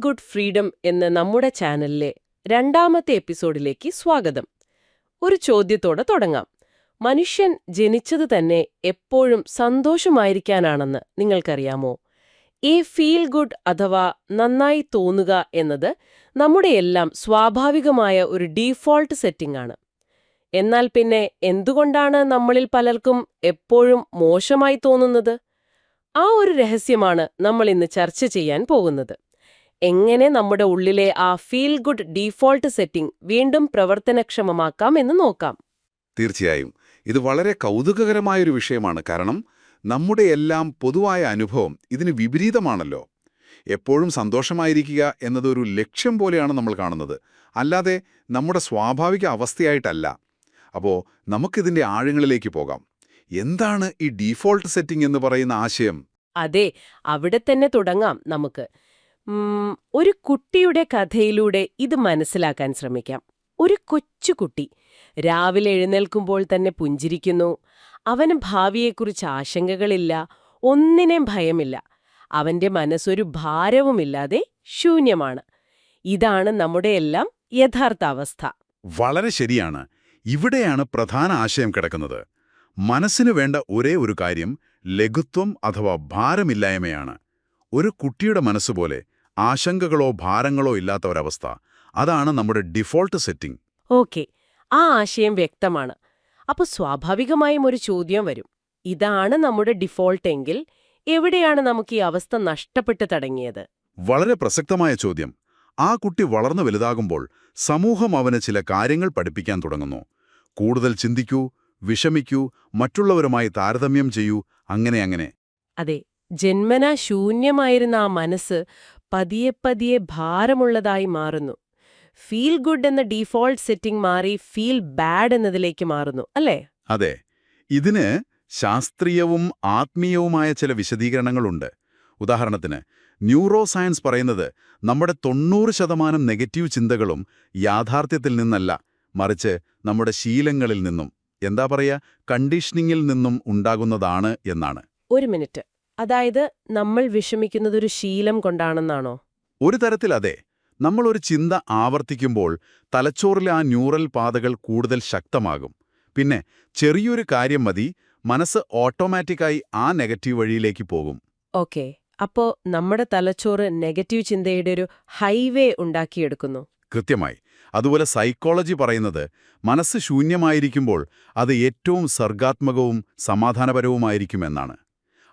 Good freedom എന്ന നമ്മുടെ ചാനലിലെ രണ്ടാമത്തെ എപ്പിസോഡിലേക്ക് സ്വാഗതം. ഒരു ചോദ്യത്തോടെ തുടങ്ങാം. മനുഷ്യൻ ജനിച്ചത് തന്നെ എപ്പോഴും സന്തോഷമായിരിക്കാനാണെന്ന് നിങ്ങൾക്കറിയാമോ? ഈ ഫീൽ ഗുഡ് അഥവാ നന്നായി തോന്നുക എന്നത് നമ്മുടെയെല്ലാം സ്വാഭാവികമായ ഒരു ഡീഫോൾട്ട് സെറ്റിംഗ് ആണ്. എന്നാൽ പിന്നെ എന്തുകൊണ്ടാണ് നമ്മളിൽ പലർക്കും എപ്പോഴും മോശമായി തോന്നുന്നത്? ആ ഒരു രഹസ്യമാണ് നമ്മൾ ഇന്ന് ചർച്ച ചെയ്യാൻ പോകുന്നത്. എങ്ങനെ നമ്മുടെ ഉള്ളിലെ ആ ഫീൽ ഗുഡ് ഡീഫോൾട്ട് സെറ്റിംഗ് വീണ്ടും പ്രവർത്തനക്ഷമമാക്കാം എന്ന് നോക്കാം. തീർച്ചയായും ഇത് വളരെ കൗതുകകരമായൊരു വിഷയമാണ്. കാരണം നമ്മുടെ എല്ലാം പൊതുവായ അനുഭവം ഇതിന് വിപരീതമാണല്ലോ. എപ്പോഴും സന്തോഷമായിരിക്കുക എന്നതൊരു ലക്ഷ്യം പോലെയാണ് നമ്മൾ കാണുന്നത്, അല്ലാതെ നമ്മുടെ സ്വാഭാവിക അവസ്ഥയായിട്ടല്ല. അപ്പോൾ നമുക്കിതിൻ്റെ ആഴങ്ങളിലേക്ക് പോകാം. എന്താണ് ഈ ഡീഫോൾട്ട് സെറ്റിംഗ് എന്ന് പറയുന്ന ആശയം? അതെ, അവിടെ തന്നെ തുടങ്ങാം നമുക്ക്. ഒരു കുട്ടിയുടെ കഥയിലൂടെ ഇത് മനസ്സിലാക്കാൻ ശ്രമിക്കാം. ഒരു കൊച്ചുകുട്ടി രാവിലെ എഴുന്നേൽക്കുമ്പോൾ തന്നെ പുഞ്ചിരിക്കുന്നു. അവന് ഭാവിയെക്കുറിച്ച് ആശങ്കകളില്ല, ഒന്നിനെയും ഭയമില്ല. അവന്റെ മനസ്സൊരു ഭാരവുമില്ലാതെ ശൂന്യമാണ്. ഇതാണ് നമ്മുടെയെല്ലാം യഥാർത്ഥ അവസ്ഥ. വളരെ ശരിയാണ്. ഇവിടെയാണ് പ്രധാന ആശയം കിടക്കുന്നത്. മനസ്സിന് വേണ്ട ഒരേ ഒരു കാര്യം ലഘുത്വം അഥവാ ഭാരമില്ലായ്മയാണ്. ഒരു കുട്ടിയുടെ മനസ്സുപോലെ ആശങ്കകളോ ഭാരങ്ങളോ ഇല്ലാത്ത ഒരവസ്ഥ, അതാണ് നമ്മുടെ ഡിഫോൾട്ട് സെറ്റിംഗ്. ഓക്കെ, ആ ആശയം വ്യക്തമാണ്. അപ്പോൾ സ്വാഭാവികമായും ഒരു ചോദ്യം വരും. ഇതാണ് നമ്മുടെ ഡിഫോൾട്ട് എങ്കിൽ എവിടെയാണ് നമുക്ക് ഈ അവസ്ഥ നഷ്ടപ്പെട്ട് തുടങ്ങിയത്? വളരെ പ്രസക്തമായ ചോദ്യം. ആ കുട്ടി വളർന്നു വലുതാകുമ്പോൾ സമൂഹം അവന് ചില കാര്യങ്ങൾ പഠിപ്പിക്കാൻ തുടങ്ങുന്നു. കൂടുതൽ ചിന്തിക്കൂ, വിഷമിക്കൂ, മറ്റുള്ളവരുമായി താരതമ്യം ചെയ്യൂ, അങ്ങനെ. അതെ, ജന്മനാ ശൂന്യമായിരുന്ന ആ മനസ്സ് പതിയെ പതിയെ ഭാരമുള്ളതായി മാറുന്നു. ഫീൽ ഗുഡ് എന്ന ഡീഫോൾട്ട് സെറ്റിംഗ് മാറി ഫീൽ ബാഡ് എന്നതിലേക്ക് മാറുന്നു, അല്ലേ? അതെ, ഇതിന് ശാസ്ത്രീയവും ആത്മീയവുമായ ചില വിശദീകരണങ്ങളുണ്ട്. ഉദാഹരണത്തിന്, ന്യൂറോ സയൻസ് പറയുന്നത് നമ്മുടെ 90% നെഗറ്റീവ് ചിന്തകളും യാഥാർത്ഥ്യത്തിൽ നിന്നല്ല, മറിച്ച് നമ്മുടെ ശീലങ്ങളിൽ നിന്നും, എന്താ പറയാ, കണ്ടീഷനിങ്ങിൽ നിന്നും ഉണ്ടാകുന്നതാണ് എന്നാണ്. ഒരു മിനിറ്റ്, അതായത് നമ്മൾ വിഷമിക്കുന്നതൊരു ശീലം കൊണ്ടാണെന്നാണോ? ഒരു തരത്തിൽ അതെ. നമ്മളൊരു ചിന്ത ആവർത്തിക്കുമ്പോൾ തലച്ചോറിലെ ആ ന്യൂറൽ പാതകൾ കൂടുതൽ ശക്തമാകും. പിന്നെ ചെറിയൊരു കാര്യം മതി, മനസ്സ് ഓട്ടോമാറ്റിക്കായി ആ നെഗറ്റീവ് വഴിയിലേക്ക് പോകും. ഓക്കെ, അപ്പോ നമ്മുടെ തലച്ചോറ് നെഗറ്റീവ് ചിന്തയുടെ ഒരു ഹൈവേ ഉണ്ടാക്കിയെടുക്കുന്നു. കൃത്യമായി. അതുപോലെ സൈക്കോളജി പറയുന്നത് മനസ്സ് ശൂന്യമായിരിക്കുമ്പോൾ അത് ഏറ്റവും സർഗാത്മകവും സമാധാനപരവുമായിരിക്കുമെന്നാണ്.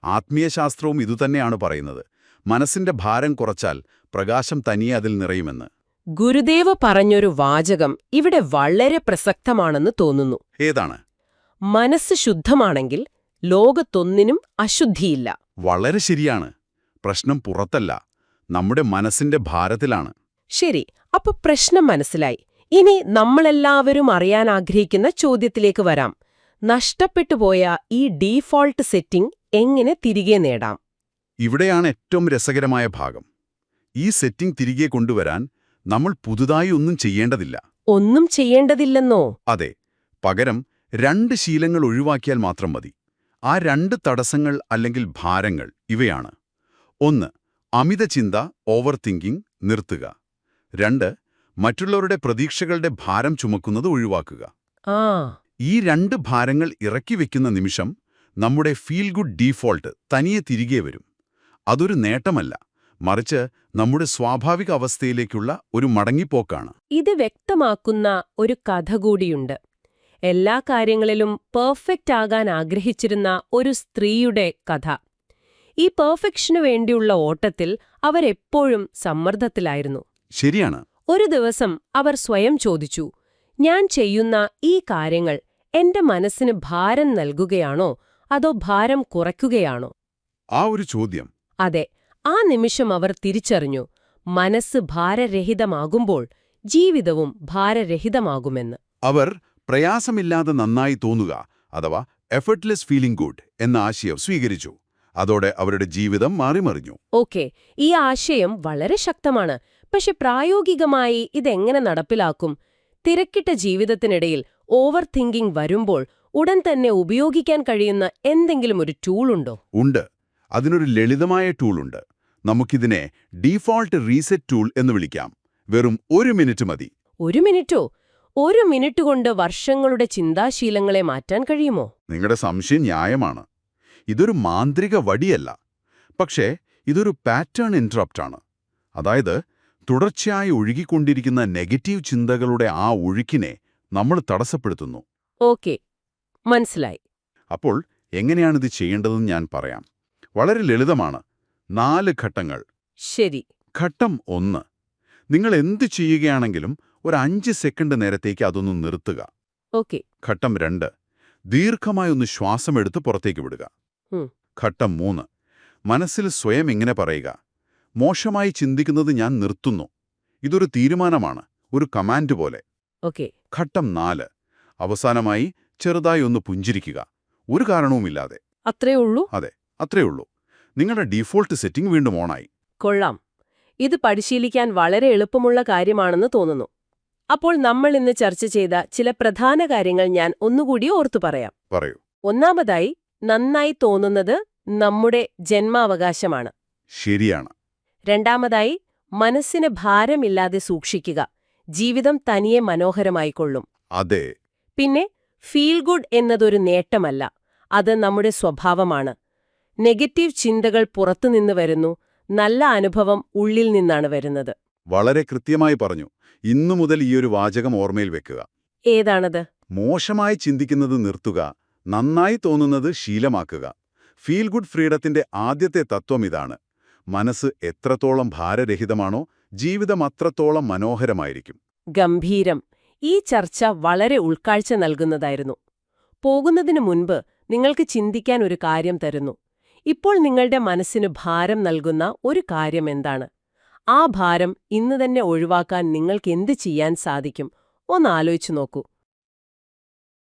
ആത്മീയശാസ്ത്രവും ഇതുതന്നെയാണ് പറയുന്നത്. മനസ്സിന്റെ ഭാരം കുറച്ചാൽ പ്രകാശം തനിയെ അതിൽ നിറയുമെന്ന്. ഗുരുദേവ പറഞ്ഞൊരു വാചകം ഇവിടെ വളരെ പ്രസക്തമാണെന്ന് തോന്നുന്നു. ഏതാണ്? മനസ്സ് ശുദ്ധമാണെങ്കിൽ ലോകത്തൊന്നിനും അശുദ്ധിയില്ല. വളരെ ശരിയാണ്. പ്രശ്നം പുറത്തല്ല, നമ്മുടെ മനസ്സിന്റെ ഭാരത്തിലാണ്. ശരി, അപ്പൊ പ്രശ്നം മനസ്സിലായി. ഇനി നമ്മളെല്ലാവരും അറിയാൻ ആഗ്രഹിക്കുന്ന ചോദ്യത്തിലേക്ക് വരാം. നഷ്ടപ്പെട്ടുപോയ ഈ ഡീഫോൾട്ട് സെറ്റിംഗ് എങ്ങനെ തിരികെ നേടാം? ഇവിടെയാണ് ഏറ്റവും രസകരമായ ഭാഗം. ഈ സെറ്റിംഗ് തിരികെ കൊണ്ടുവരാൻ നമ്മൾ പുതുതായി ഒന്നും ചെയ്യേണ്ടതില്ല. ഒന്നും ചെയ്യേണ്ടതില്ലെന്നോ? അതെ, പകരം 2 ശീലങ്ങൾ ഒഴിവാക്കിയാൽ മാത്രം മതി. ആ 2 തടസ്സങ്ങൾ അല്ലെങ്കിൽ ഭാരങ്ങൾ ഇവയാണ്. 1. അമിത ചിന്ത, ഓവർ തിങ്കിങ് നിർത്തുക. 2. മറ്റുള്ളവരുടെ പ്രതീക്ഷകളുടെ ഭാരം ചുമക്കുന്നത് ഒഴിവാക്കുക. ഈ 2 ഭാരങ്ങൾ ഇറക്കി വെക്കുന്ന നിമിഷം നമ്മുടെ ഫീൽ ഗുഡ് ഡീഫോൾട്ട് തനിയെ തിരികെ വരും. അതൊരു നേട്ടമല്ല, മറിച്ച് നമ്മുടെ സ്വാഭാവിക അവസ്ഥയിലേക്കുള്ള ഒരു മടങ്ങിപ്പോക്കാണ്. ഇത് വ്യക്തമാക്കുന്ന ഒരു കഥ കൂടിയുണ്ട്. എല്ലാ കാര്യങ്ങളിലും പെർഫെക്റ്റ് ആകാൻ ആഗ്രഹിച്ചിരുന്ന ഒരു സ്ത്രീയുടെ കഥ. ഈ പെർഫെക്ഷനു വേണ്ടിയുള്ള ഓട്ടത്തിൽ അവരെപ്പോഴും സമ്മർദ്ദത്തിലായിരുന്നു. ശരിയാണ്. ഒരു ദിവസം അവർ സ്വയം ചോദിച്ചു, ഞാൻ ചെയ്യുന്ന ഈ കാര്യങ്ങൾ എന്റെ മനസ്സിന് ഭാരം നൽകുകയാണോ അതോ ഭാരം കുറയ്ക്കുകയാണോ? ആ ഒരു ചോദ്യം. അതെ, ആ നിമിഷം അവർ തിരിച്ചറിഞ്ഞു, മനസ്സ് ഭാരരഹിതമാകുമ്പോൾ ജീവിതവും ഭാരരഹിതമാകുമെന്ന്. അവർ പ്രയാസമില്ലാതെ നന്നായി തോന്നുക അഥവാ എഫർട്ട്ലെസ് ഫീലിംഗ് ഗുഡ് എന്ന ആശയം സ്വീകരിച്ചു. അതോടെ അവരുടെ ജീവിതം മാറിമറിഞ്ഞു. ഓക്കെ, ഈ ആശയം വളരെ ശക്തമാണ്. പക്ഷെ പ്രായോഗികമായി ഇതെങ്ങനെ നടപ്പിലാക്കും? തിരക്കിട്ട ജീവിതത്തിനിടയിൽ ഓവർ തിങ്കിംഗ് വരുമ്പോൾ ഉടൻ തന്നെ ഉപയോഗിക്കാൻ കഴിയുന്ന എന്തെങ്കിലും ഒരു ടൂളുണ്ടോ? ഉണ്ട്. അതിനൊരു ലളിതമായ ടൂളുണ്ട്. നമുക്കിതിനെ ഡീഫോൾട്ട് റീസെറ്റ് ടൂൾ എന്ന് വിളിക്കാം. വെറും 1 മിനിറ്റ് മതി. 1 മിനിറ്റോ? 1 മിനിറ്റ് കൊണ്ട് വർഷങ്ങളുടെ ചിന്താശീലങ്ങളെ മാറ്റാൻ കഴിയുമോ? നിങ്ങളുടെ സംശയം ന്യായമാണ്. ഇതൊരു മാന്ത്രിക വടിയല്ല. പക്ഷേ ഇതൊരു പാറ്റേൺ ഇന്ററപ്റ്റാണ്. അതായത് തുടർച്ചയായി ഒഴുകിക്കൊണ്ടിരിക്കുന്ന നെഗറ്റീവ് ചിന്തകളുടെ ആ ഒഴുക്കിനെ നമ്മൾ തടസ്സപ്പെടുത്തുന്നു. ഓക്കെ, മനസ്സിലായി. അപ്പോൾ എങ്ങനെയാണിത് ചെയ്യേണ്ടതെന്ന് ഞാൻ പറയാം. വളരെ ലളിതമാണ്. 4 ഘട്ടങ്ങൾ. ശരി. ഘട്ടം 1. നിങ്ങൾ എന്ത് ചെയ്യുകയാണെങ്കിലും ഒരു 5 സെക്കൻഡ് നേരത്തേക്ക് അതൊന്ന് നിർത്തുക. ഓക്കെ. ഘട്ടം 2. ദീർഘമായൊന്ന് ശ്വാസമെടുത്ത് പുറത്തേക്ക് വിടുക. ഘട്ടം 3. മനസ്സിൽ സ്വയം ഇങ്ങനെ പറയുക: മോശമായി ചിന്തിക്കുന്നത് ഞാൻ നിർത്തുന്നു. ഇതൊരു തീരുമാനമാണ്, ഒരു കമാൻഡ് പോലെ. ഓക്കെ. ഘട്ടം 4. അവസാനമായി ചെറുതായി ഒന്ന് പുഞ്ചിരിക്കുക, ഒരു കാരണവുമില്ലാതെ. അത്രേ ഉള്ളൂ? അതെ, അത്രേ ഉള്ളൂ. നിങ്ങളുടെ ഡീഫോൾട്ട് സെറ്റിംഗ് വീണ്ടും ഓണായി. കൊള്ളാം. ഇത് പരിശീലിക്കാൻ വളരെ എളുപ്പമുള്ള കാര്യമാണെന്ന് തോന്നുന്നു. അപ്പോൾ നമ്മൾ ഇന്ന് ചർച്ച ചെയ്ത ചില പ്രധാന കാര്യങ്ങൾ ഞാൻ ഒന്നുകൂടി ഓർത്തു പറയാം. പറയൂ. ഒന്നാമതായി, നന്നായി തോന്നുന്നത് നമ്മുടെ ജന്മാവകാശമാണ്. ശരിയാണ്. രണ്ടാമതായി, മനസ്സിന് ഭാരമില്ലാതെ സൂക്ഷിക്കുക. ജീവിതം തനിയെ മനോഹരമായിക്കൊള്ളും. അതെ. പിന്നെ ഫീൽ ഗുഡ് എന്നതൊരു നേട്ടമല്ല, അത് നമ്മുടെ സ്വഭാവമാണ്. നെഗറ്റീവ് ചിന്തകൾ പുറത്തുനിന്ന് വരുന്നു, നല്ല അനുഭവം ഉള്ളിൽ നിന്നാണ് വരുന്നത്. വളരെ കൃത്യമായി പറഞ്ഞു. ഇന്നു മുതൽ ഈയൊരു വാചകം ഓർമ്മയിൽ വെക്കുക. ഏതാണത്? മോശമായി ചിന്തിക്കുന്നത് നിർത്തുക, നന്നായി തോന്നുന്നത് ശീലമാക്കുക. ഫീൽ ഗുഡ് ഫ്രീഡത്തിന്റെ ആദ്യത്തെ തത്വം ഇതാണ്. മനസ്സ് എത്രത്തോളം ഭാരരഹിതമാണോ, ജീവിതം അത്രത്തോളം മനോഹരമായിരിക്കും. ഗംഭീരം. ഈ ചർച്ച വളരെ ഉൾക്കാഴ്ച നൽകുന്നതായിരുന്നു. പോകുന്നതിനു മുൻപ് നിങ്ങൾക്ക് ചിന്തിക്കാൻ ഒരു കാര്യം തരുന്നു. ഇപ്പോൾ നിങ്ങളുടെ മനസ്സിന് ഭാരം നൽകുന്ന ഒരു കാര്യം എന്താണ്? ആ ഭാരം ഇന്ന് തന്നെ ഒഴിവാക്കാൻ നിങ്ങൾക്ക് എന്ത് ചെയ്യാൻ സാധിക്കും? ഒന്ന് ആലോചിച്ചു നോക്കൂ.